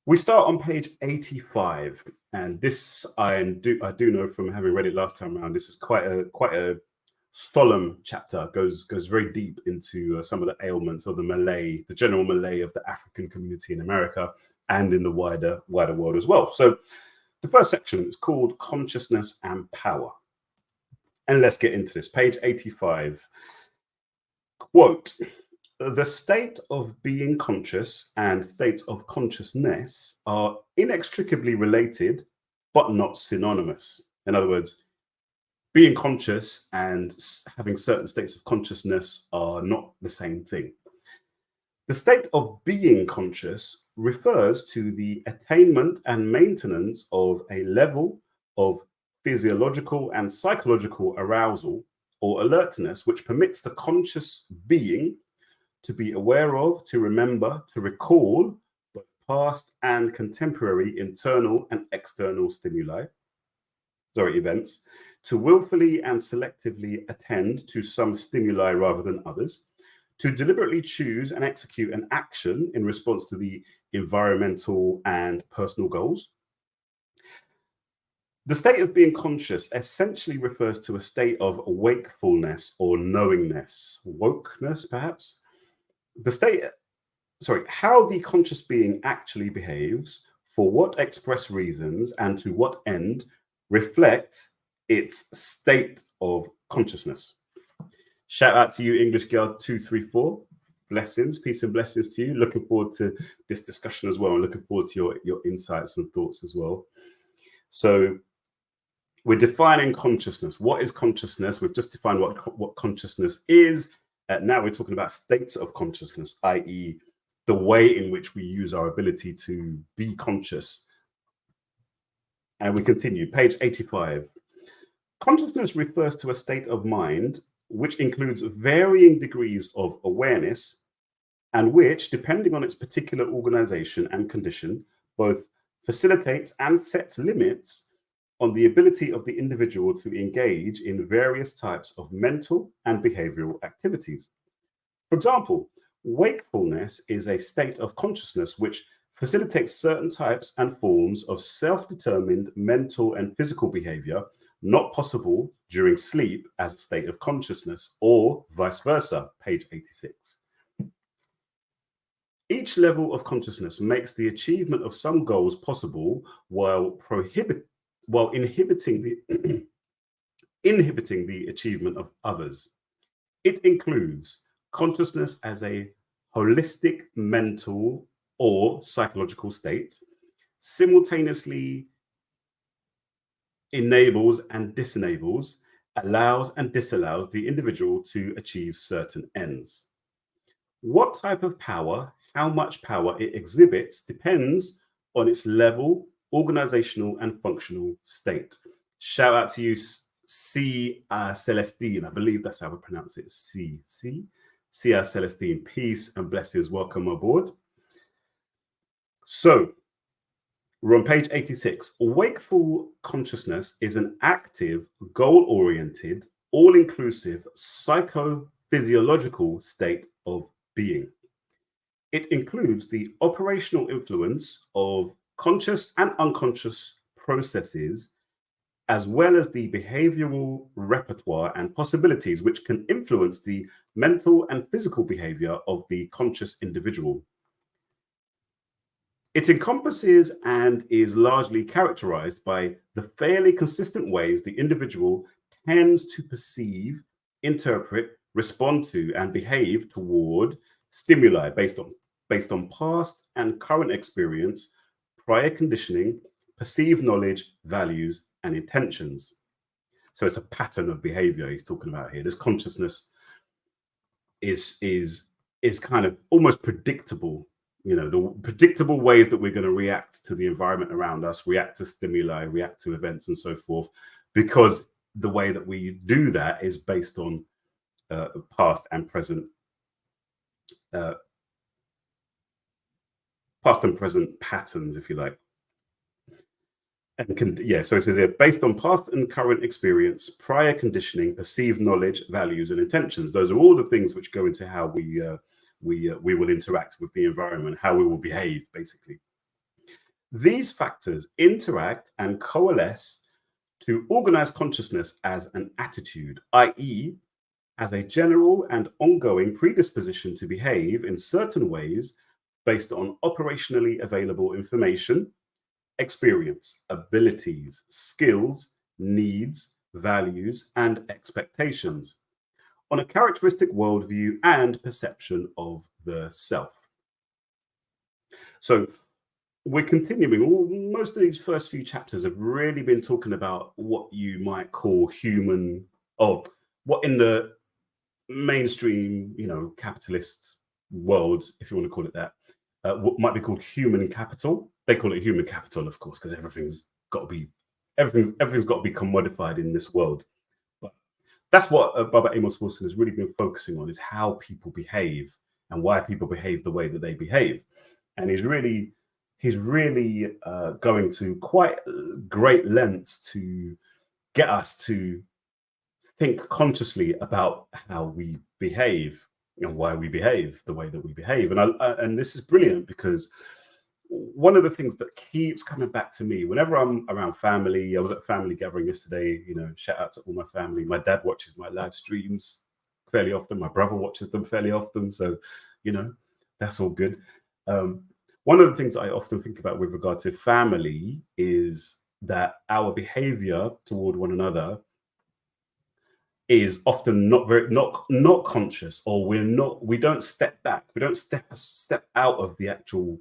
We start on page 85, and this I do know from having read it last time around. This is quite a solemn chapter. Goes very deep into some of the ailments of the general Malay of the African community in America and in the wider world as well. So the first section is called Consciousness and Power, and let's get into this. Page 85. Quote. The state of being conscious and states of consciousness are inextricably related, but not synonymous. In other words, being conscious and having certain states of consciousness are not the same thing. The state of being conscious refers to the attainment and maintenance of a level of physiological and psychological arousal or alertness which permits the conscious being to be aware of, to remember, to recall both past and contemporary internal and external events, to willfully and selectively attend to some stimuli rather than others, to deliberately choose and execute an action in response to the environmental and personal goals. The state of being conscious essentially refers to a state of wakefulness or knowingness, wokeness perhaps. How the conscious being actually behaves, for what express reasons, and to what end reflect its state of consciousness. Shout out to you, English Girl 234. Blessings, peace and blessings to you. Looking forward to this discussion as well, and looking forward to your insights and thoughts as well. So we're defining consciousness. What is consciousness? We've just defined what consciousness is. Now we're talking about states of consciousness, i.e. the way in which we use our ability to be conscious. And we continue, page 85. Consciousness refers to a state of mind which includes varying degrees of awareness and which, depending on its particular organization and condition, both facilitates and sets limits on the ability of the individual to engage in various types of mental and behavioral activities. For example, wakefulness is a state of consciousness which facilitates certain types and forms of self-determined mental and physical behavior not possible during sleep as a state of consciousness, or vice versa, page 86. Each level of consciousness makes the achievement of some goals possible while inhibiting the achievement of others. It includes consciousness as a holistic mental or psychological state, simultaneously enables and disenables, allows and disallows the individual to achieve certain ends. What type of power, how much power it exhibits depends on its level, organizational and functional state. Shout out to you, C. Celestine. I believe that's how we pronounce it. C. Celestine. Peace and blessings. Welcome aboard. So we're on page 86. Wakeful consciousness is an active, goal-oriented, all-inclusive psychophysiological state of being. It includes the operational influence of conscious and unconscious processes, as well as the behavioral repertoire and possibilities which can influence the mental and physical behavior of the conscious individual. It encompasses and is largely characterized by the fairly consistent ways the individual tends to perceive, interpret, respond to, and behave toward stimuli based on past and current experience, prior conditioning, perceived knowledge, values, and intentions. So it's a pattern of behavior he's talking about here. This consciousness is kind of almost predictable, you know, the predictable ways that we're going to react to the environment around us, react to stimuli, react to events and so forth, because the way that we do that is based on past and present patterns, if you like. And so it says here, based on past and current experience, prior conditioning, perceived knowledge, values, and intentions. Those are all the things which go into how we will interact with the environment, how we will behave, basically. These factors interact and coalesce to organize consciousness as an attitude, i.e., as a general and ongoing predisposition to behave in certain ways based on operationally available information, experience, abilities, skills, needs, values, and expectations on a characteristic worldview and perception of the self. So we're continuing. Most of these first few chapters have really been talking about what you might call human, or what in the mainstream, capitalist world, if you want to call it that, what might be called human capital. They call it human capital, of course, because everything's got to be commodified in this world. But that's what Baba Amos Wilson has really been focusing on, is how people behave and why people behave the way that they behave. And he's really going to quite great lengths to get us to think consciously about how we behave and why we behave the way that we behave. And this is brilliant, because one of the things that keeps coming back to me whenever I'm around family — I was at a family gathering yesterday, shout out to all my family. My dad watches my live streams fairly often. My brother watches them fairly often. So, that's all good. One of the things that I often think about with regard to family is that our behavior toward one another is often not conscious, or we don't step back, we don't step out of the actual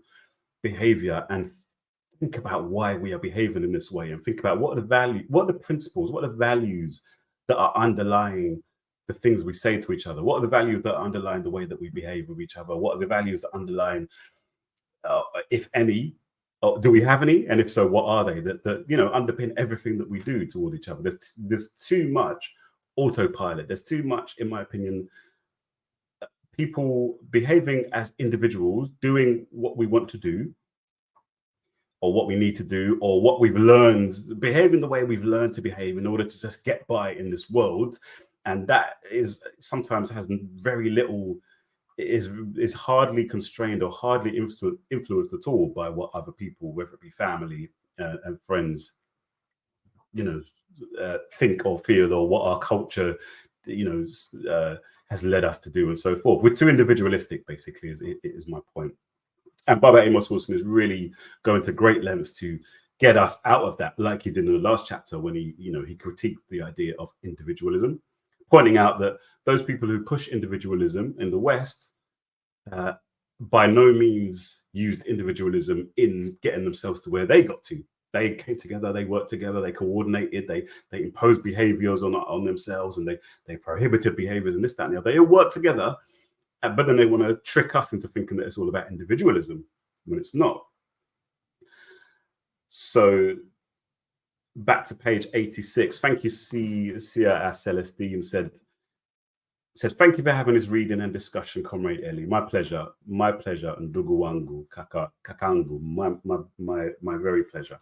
behavior and think about why we are behaving in this way, and think about what are the principles, what are the values that are underlying the things we say to each other, what are the values that are underlying the way that we behave with each other, what are the values that underline, if any, do we have any, and if so, what are they that underpin everything that we do toward each other. There's too much autopilot. There's too much, in my opinion, people behaving as individuals, doing what we want to do, or what we need to do, or what we've learned, behaving the way we've learned to behave in order to just get by in this world. And that is sometimes has very little, is hardly constrained or hardly influenced at all by what other people, whether it be family and friends, think or feel, or what our culture, has led us to do, and so forth. We're too individualistic, basically, is my point. And Baba Amos Wilson is really going to great lengths to get us out of that, like he did in the last chapter when he critiqued the idea of individualism, pointing out that those people who push individualism in the West by no means used individualism in getting themselves to where they got to. They came together, they worked together, they coordinated, they imposed behaviors on themselves, and they prohibited behaviors and this, that, and the other. They all worked together, but then they want to trick us into thinking that it's all about individualism when it's not. So back to page 86. Thank you, Sia Celestine said, thank you for having this reading and discussion, Comrade Eli. My pleasure, and ndugu wangu, kakangu, my very pleasure.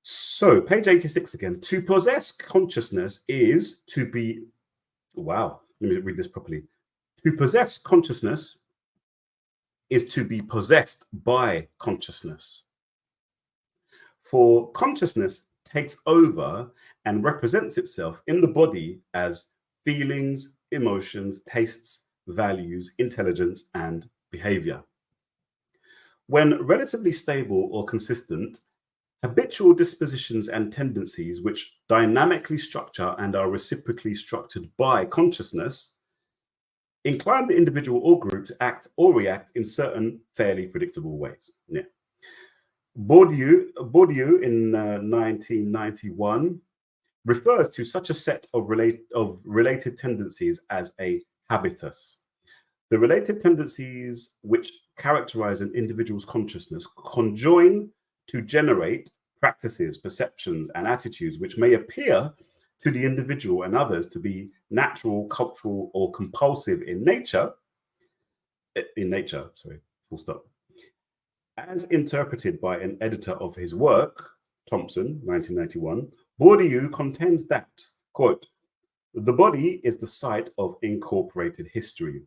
So page 86 again. To possess consciousness is to be, wow, let me read this properly. To possess consciousness is to be possessed by consciousness. For consciousness takes over and represents itself in the body as feelings, emotions, tastes, values, intelligence, and behavior. When relatively stable or consistent, habitual dispositions and tendencies which dynamically structure and are reciprocally structured by consciousness incline the individual or group to act or react in certain fairly predictable ways. Yeah. Bourdieu in 1991 refers to such a set of related tendencies as a habitus. The related tendencies which characterize an individual's consciousness conjoin to generate practices, perceptions, and attitudes which may appear to the individual and others to be natural, cultural, or compulsive in nature, full stop. As interpreted by an editor of his work, Thompson, 1991, Bourdieu contends that, quote, the body is the site of incorporated history.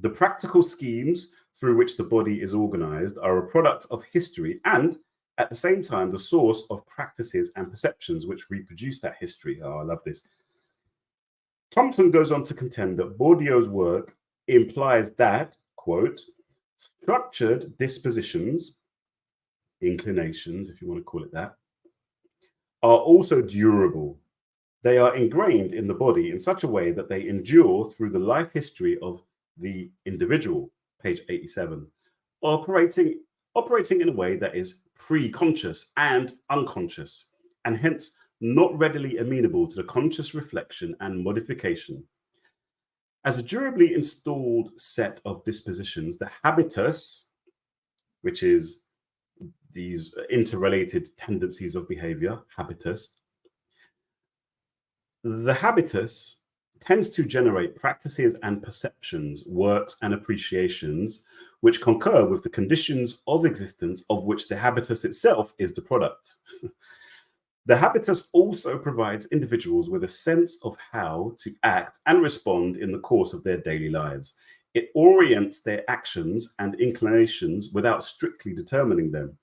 The practical schemes through which the body is organized are a product of history and, at the same time, the source of practices and perceptions which reproduce that history. Oh, I love this. Thompson goes on to contend that Bourdieu's work implies that, quote, structured dispositions, inclinations, if you want to call it that, are also durable. They are ingrained in the body in such a way that they endure through the life history of the individual, page 87, operating in a way that is pre-conscious and unconscious, and hence not readily amenable to the conscious reflection and modification. As a durably installed set of dispositions, the habitus, which is these interrelated tendencies of behavior, habitus, the habitus tends to generate practices and perceptions, works and appreciations, which concur with the conditions of existence of which the habitus itself is the product. The habitus also provides individuals with a sense of how to act and respond in the course of their daily lives. It orients their actions and inclinations without strictly determining them.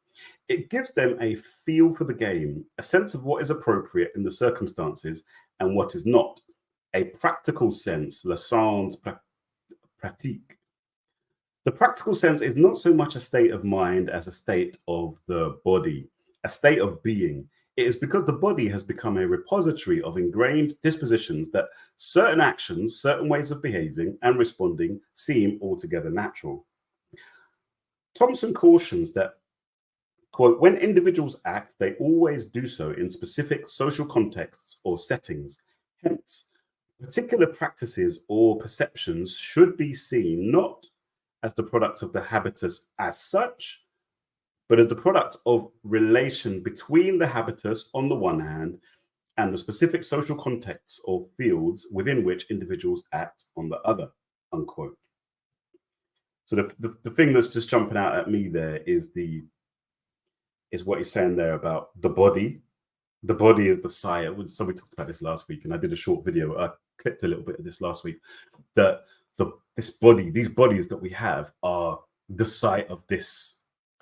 It gives them a feel for the game, a sense of what is appropriate in the circumstances and what is not, a practical sense, le sens pratique. The practical sense is not so much a state of mind as a state of the body, a state of being. It is because the body has become a repository of ingrained dispositions that certain actions, certain ways of behaving and responding seem altogether natural. Thompson cautions that, quote, when individuals act, they always do so in specific social contexts or settings. Hence, particular practices or perceptions should be seen not as the product of the habitus as such, but as the product of relation between the habitus on the one hand and the specific social contexts or fields within which individuals act on the other, unquote. So the thing that's just jumping out at me there is what he's saying there about the body. The body is the site. So we talked about this last week, and I did a short video. I clipped a little bit of this last week. That these bodies that we have are the site of this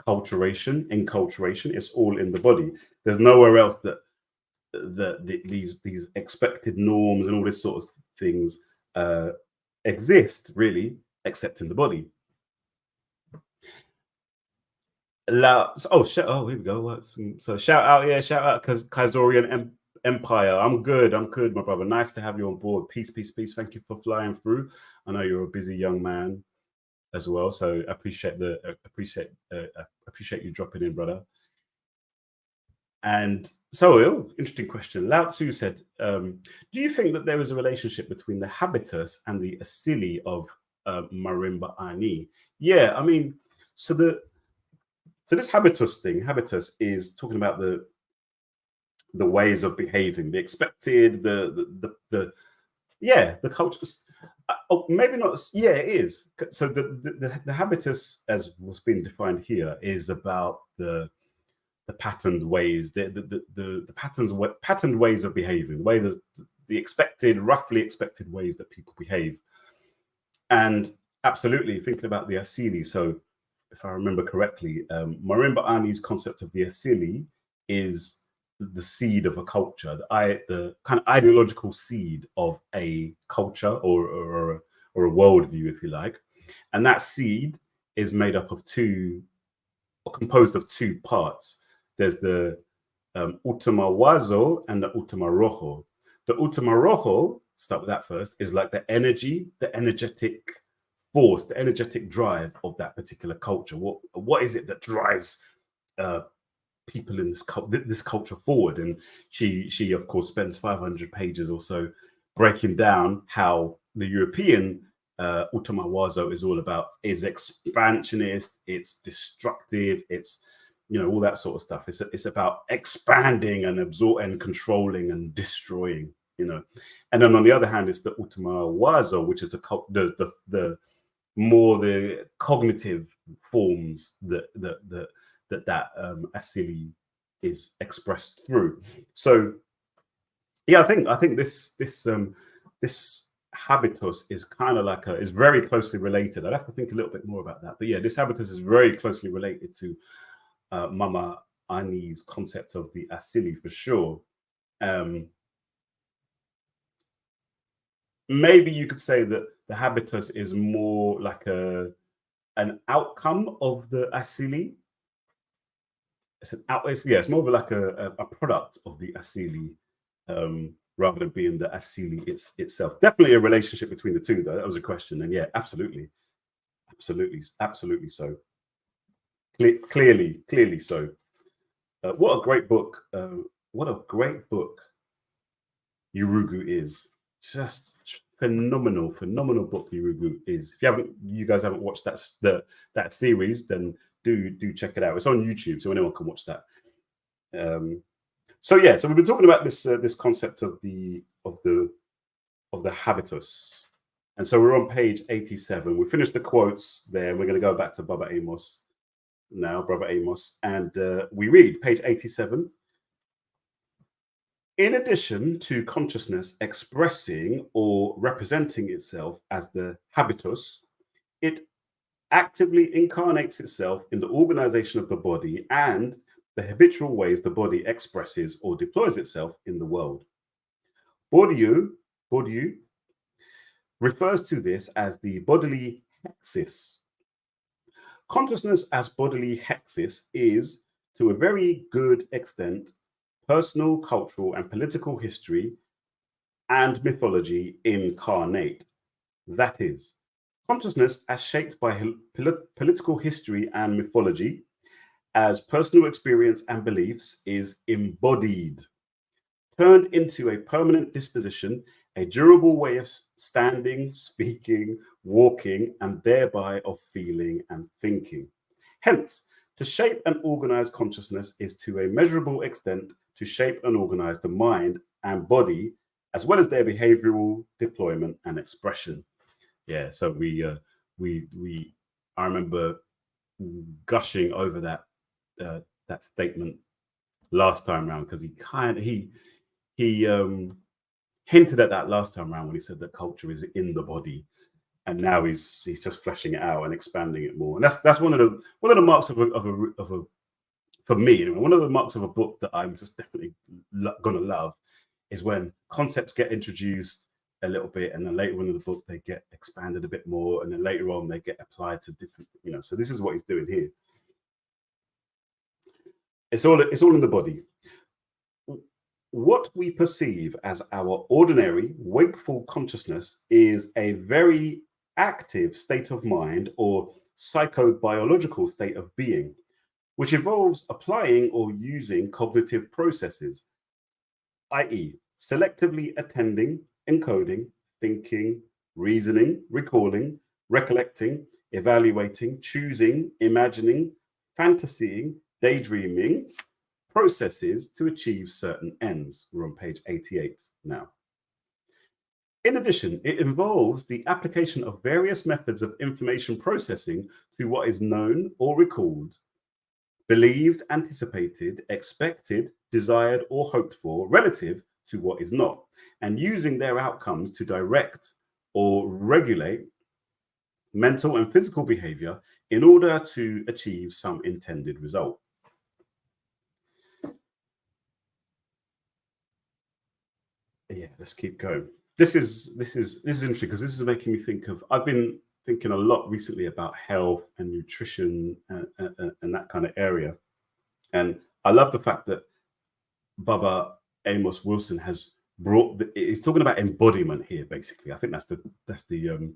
enculturation. It's all in the body. There's nowhere else that these expected norms and all this sort of things exist really, except in the body. Here we go. So shout out because Kaisorian Empire. I'm good, my brother. Nice to have you on board. Peace. Thank you for flying through. I know you're a busy young man as well, so I appreciate you dropping in, brother. And so, interesting question. Lao Tzu said, do you think that there is a relationship between the habitus and the asili of marimba ani? Yeah, I mean, so this habitus is talking about the ways of behaving, the expected, the cultures. Maybe not. Yeah, it is. So the habitus, as was being defined here, is about the patterned ways, the patterned ways of behaving, the way the roughly expected ways that people behave. And absolutely thinking about the asili. So if I remember correctly, Marimba Ani's concept of the asili is the seed of a culture, the kind of ideological seed of a culture or a worldview, if you like. And that seed is made up of composed of two parts. There's the Utamawazo and the Utamarojo. The Utamarojo, start with that first, is like the energetic force, the energetic drive of that particular culture. What is it that drives people in this culture forward? And she of course spends 500 pages or so breaking down how the European Utamawazo is all about, is expansionist, it's destructive, it's all that sort of stuff. It's about expanding and absorbing and controlling and destroying, and then on the other hand is the Utamawazo, which is the more the cognitive forms that asili is expressed through. So yeah, I think this habitus is kind of like is very closely related. I'd have to think a little bit more about that. But yeah, this habitus is very closely related to Mama Ani's concept of the asili for sure. Maybe you could say that the habitus is more like an outcome of the asili. It's more of like a product of the asili, rather than being the asili itself. Definitely a relationship between the two, though. That was a question, and yeah, absolutely so. Clearly so. What a great book! What a great book Urugu is. Just phenomenal book Urugu is. If you guys haven't watched that series, then do check it out. It's on YouTube, so anyone can watch that. So we've been talking about this concept of the habitus, and so we're on page 87. We finished the quotes there. We're going to go back to Brother Amos now, and we read page 87. In addition to consciousness expressing or representing itself as the habitus, it actively incarnates itself in the organization of the body and the habitual ways the body expresses or deploys itself in the world. Bourdieu refers to this as the bodily hexis. Consciousness as bodily hexis is, to a very good extent, personal, cultural, and political history and mythology incarnate. That is, consciousness as shaped by political history and mythology, as personal experience and beliefs, is embodied, turned into a permanent disposition, a durable way of standing, speaking, walking, and thereby of feeling and thinking. Hence, to shape and organize consciousness is to a measurable extent to shape and organize the mind and body, as well as their behavioral deployment and expression. Yeah, so I remember gushing over that statement last time around, because he hinted at that last time around when he said that culture is in the body, and now he's just fleshing it out and expanding it more. And that's one of the marks of a for me anyway, one of the marks of a book that I'm just definitely gonna love is when concepts get introduced a little bit, and then later on in the book they get expanded a bit more, and then later on they get applied to different, so this is what he's doing here. It's all in the body. What we perceive as our ordinary wakeful consciousness is a very active state of mind or psychobiological state of being, which involves applying or using cognitive processes, i.e., selectively attending, encoding, thinking, reasoning, recalling, recollecting, evaluating, choosing, imagining, fantasying, daydreaming, processes to achieve certain ends. We're on page 88 now. In addition, it involves the application of various methods of information processing to what is known or recalled, believed, anticipated, expected, desired, or hoped for relative to what is not, and using their outcomes to direct or regulate mental and physical behavior in order to achieve some intended result. Yeah, let's keep going. This is interesting, because this is making me think of, I've been thinking a lot recently about health and nutrition and that kind of area. And I love the fact that Baba Amos Wilson has brought, he's talking about embodiment here, basically. I think that's the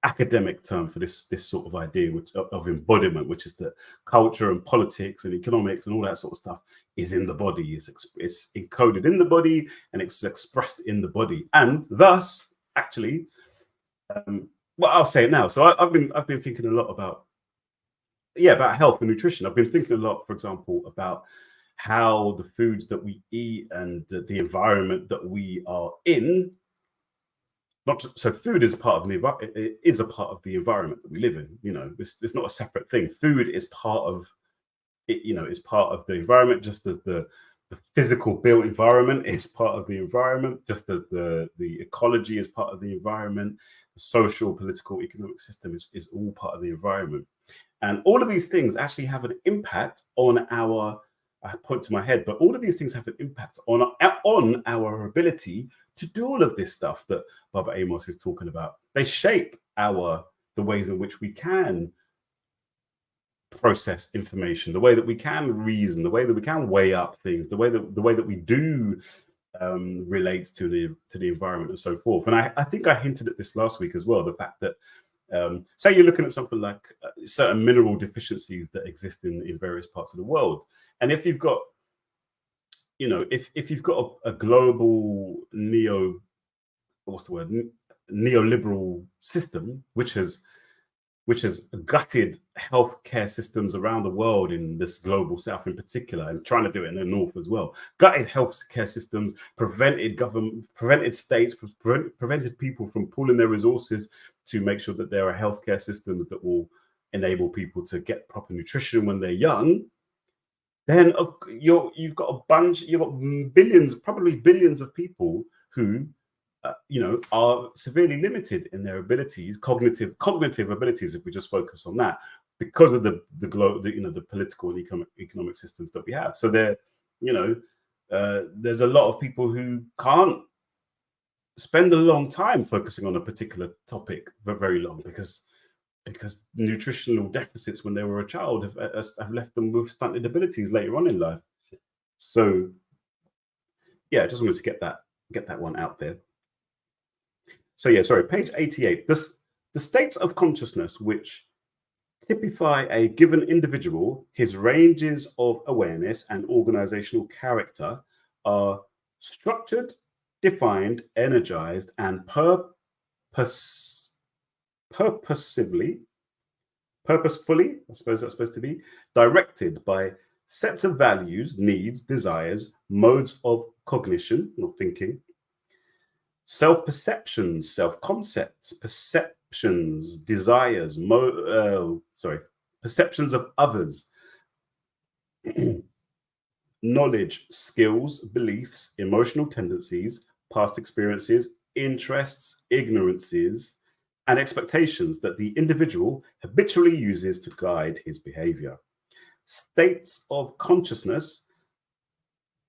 academic term for this sort of idea of embodiment, which is that culture and politics and economics and all that sort of stuff is in the body. It's encoded in the body, and it's expressed in the body, and thus actually, well, I'll say it now. So I've been thinking a lot about health and nutrition. I've been thinking a lot, for example, about how the foods that we eat and the environment that we are in. So food is a part of the environment that we live in. It's not a separate thing. Food is part of it. Is part of the environment, just as the the physical built environment is part of the environment, just as the ecology is part of the environment. The social, political, economic system is all part of the environment. And all of these things actually have an impact on our, I point to my head, but all of these things have an impact on our ability to do all of this stuff that Baba Amos is talking about. They shape the ways in which we can process information, the way that we can reason, the way that we can weigh up things, the way that we do relate to the environment and so forth. And I think I hinted at this last week as well, the fact that say you're looking at something like certain mineral deficiencies that exist in various parts of the world, and if you've got, you know, if you've got a global neoliberal system which has gutted healthcare systems around the world, in this global south in particular, and trying to do it in the north as well, gutted healthcare systems, prevented states, prevented people from pooling their resources to make sure that there are healthcare systems that will enable people to get proper nutrition when they're young, then you've got billions, probably billions of people who are severely limited in their abilities, cognitive abilities, if we just focus on that, because of the political and economic systems that we have. So there's a lot of people who can't spend a long time focusing on a particular topic for very long because nutritional deficits when they were a child have left them with stunted abilities later on in life. So yeah, I just wanted to get that one out there. So yeah, sorry, page 88. The states of consciousness which typify a given individual, his ranges of awareness and organizational character are structured, defined, energized, and purposefully, I suppose that's supposed to be, directed by sets of values, needs, desires, modes of cognition, not thinking, self-perceptions, self-concepts, perceptions, desires, perceptions of others, knowledge, skills, beliefs, emotional tendencies, past experiences, interests, ignorances, and expectations that the individual habitually uses to guide his behavior. States of consciousness,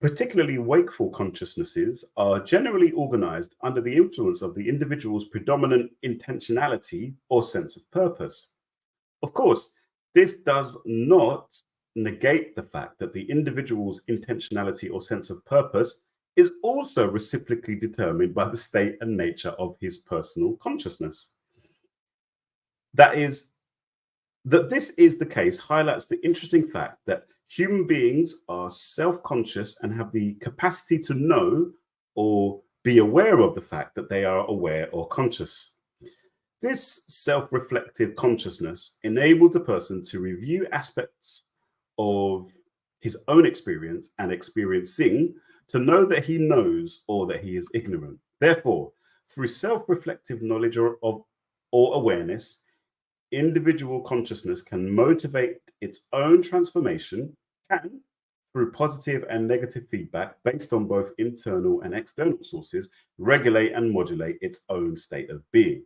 particularly wakeful consciousnesses, are generally organized under the influence of the individual's predominant intentionality or sense of purpose. Of course, this does not negate the fact that the individual's intentionality or sense of purpose is also reciprocally determined by the state and nature of his personal consciousness. That this is the case highlights the interesting fact that human beings are self-conscious and have the capacity to know or be aware of the fact that they are aware or conscious. This self-reflective consciousness enables the person to review aspects of his own experience and experiencing to know that he knows or that he is ignorant. Therefore, through self-reflective knowledge or awareness, individual consciousness can motivate its own transformation, can, through positive and negative feedback based on both internal and external sources, regulate and modulate its own state of being.